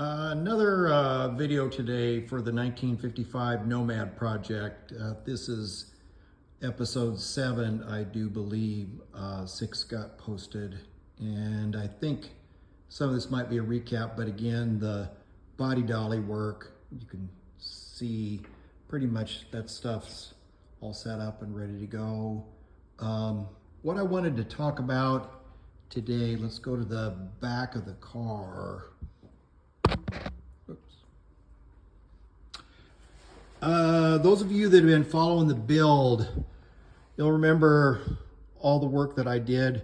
Another video today for the 1955 Nomad project. This is episode 7, I do believe. 6 got posted, and I think some of this might be a recap, but again, the body dolly work, you can see pretty much that stuff's all set up and ready to go. What I wanted to talk about today, let's go to the back of the car. Oops. Those of you that have been following the build, you'll remember all the work that I did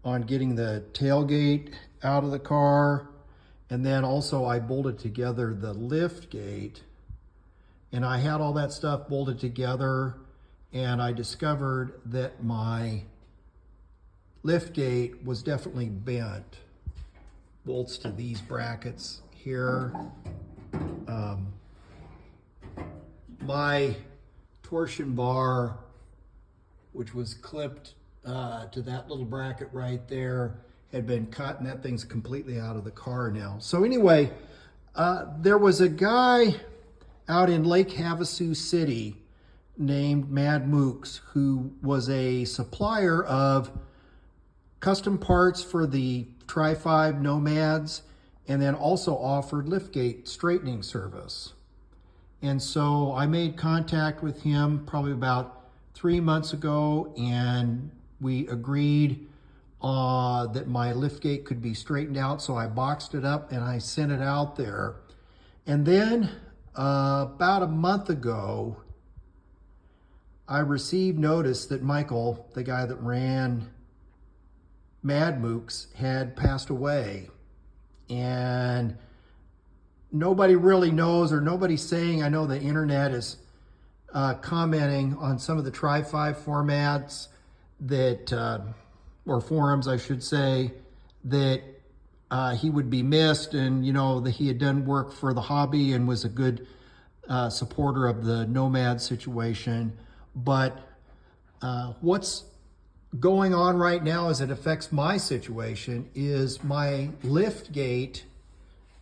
on getting the tailgate out of the car, and then also I bolted together the liftgate, and I had all that stuff bolted together, and I discovered that my liftgate was definitely bent. Bolts to these brackets here. My torsion bar, which was clipped to that little bracket right there, had been cut, and that thing's completely out of the car now. So anyway, there was a guy out in Lake Havasu City named MADMOOKS who was a supplier of custom parts for the Tri-5 Nomads, and then also offered liftgate straightening service. And so I made contact with him probably about 3 months ago, and we agreed that my liftgate could be straightened out. So I boxed it up and I sent it out there. And then about a month ago, I received notice that Michael, the guy that ran MADMOOKS, had passed away. And nobody really knows, or nobody's saying, I know the internet is commenting on some of the Tri-5 formats that, or forums I should say, that he would be missed, and you know that he had done work for the hobby and was a good supporter of the Nomad situation. But what's going on right now as it affects my situation is my liftgate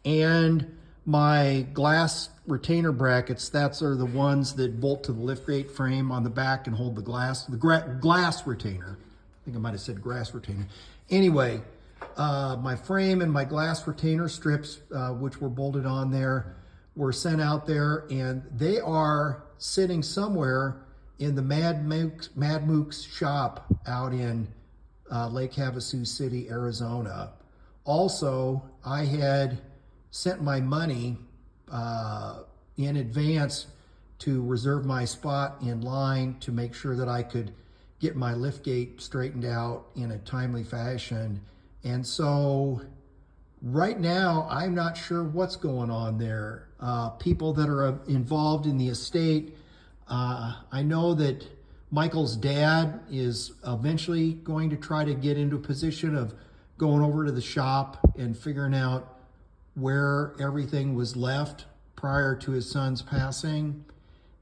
and my glass retainer brackets. That's are the ones that bolt to the liftgate frame on the back and hold the glass retainer. I think I might have said grass retainer. Anyway, my frame and my glass retainer strips, which were bolted on there, were sent out there, and they are sitting somewhere in the MADMOOKS shop out in Lake Havasu City, Arizona. Also, I had sent my money in advance to reserve my spot in line to make sure that I could get my liftgate straightened out in a timely fashion. And so right now, I'm not sure what's going on there. People that are involved in the estate, I know that Michael's dad is eventually going to try to get into a position of going over to the shop and figuring out where everything was left prior to his son's passing.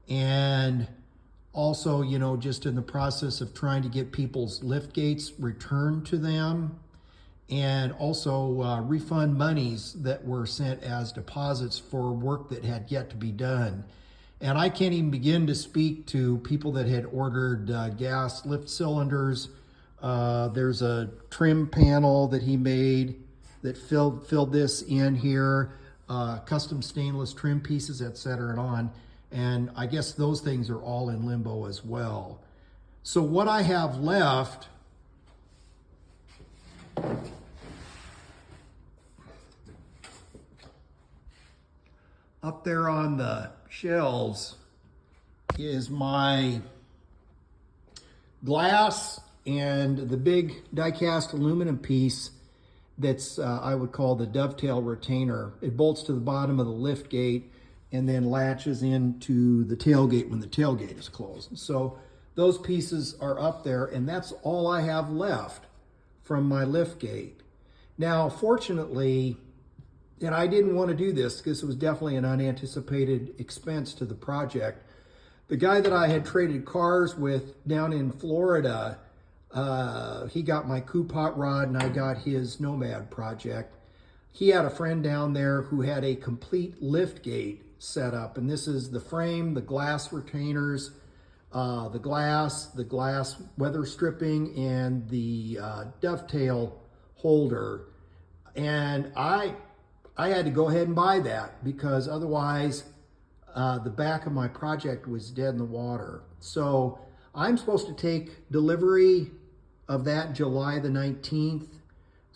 And also, you know, just in the process of trying to get people's liftgates returned to them, and also refund monies that were sent as deposits for work that had yet to be done. And I can't even begin to speak to people that had ordered gas lift cylinders. There's a trim panel that he made that filled this in here, custom stainless trim pieces, etc. and on. And I guess those things are all in limbo as well. So what I have left up there on the shelves is my glass and the big die-cast aluminum piece that's I would call the dovetail retainer. It bolts to the bottom of the liftgate and then latches into the tailgate when the tailgate is closed. So those pieces are up there, and that's all I have left from my liftgate. Now, fortunately, and I didn't want to do this because it was definitely an unanticipated expense to the project. The guy that I had traded cars with down in Florida, he got my coupe hot rod and I got his Nomad project. he had a friend down there who had a complete liftgate set up. And this is the frame, the glass retainers, the glass weather stripping, and the dovetail holder. And I had to go ahead and buy that because otherwise the back of my project was dead in the water. So I'm supposed to take delivery of that July the 19th.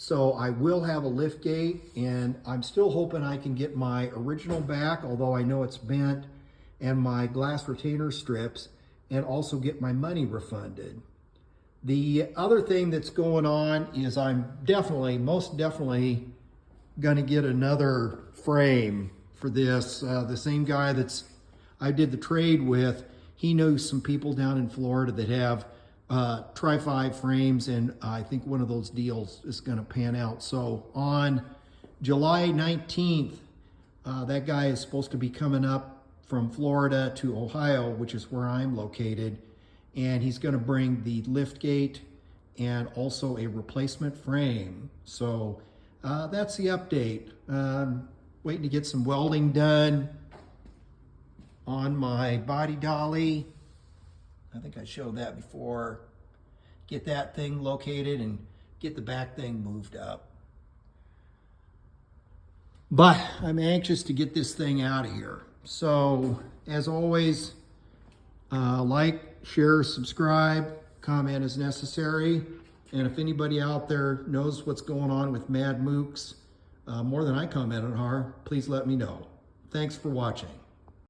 So I will have a liftgate, and I'm still hoping I can get my original back, although I know it's bent, and my glass retainer strips, and also get my money refunded. The other thing that's going on is I'm most definitely gonna get another frame for this. The same guy I did the trade with, he knows some people down in Florida that have Tri-5 frames, and I think one of those deals is gonna pan out. So on July 19th, that guy is supposed to be coming up from Florida to Ohio, which is where I'm located, and he's gonna bring the liftgate and also a replacement frame. So that's the update. Waiting to get some welding done on my body dolly. I think I showed that before. Get that thing located and get the back thing moved up. But I'm anxious to get this thing out of here. So as always, like, share, subscribe, comment as necessary. And if anybody out there knows what's going on with MADMOOKS, more than I commented on, please let me know. Thanks for watching.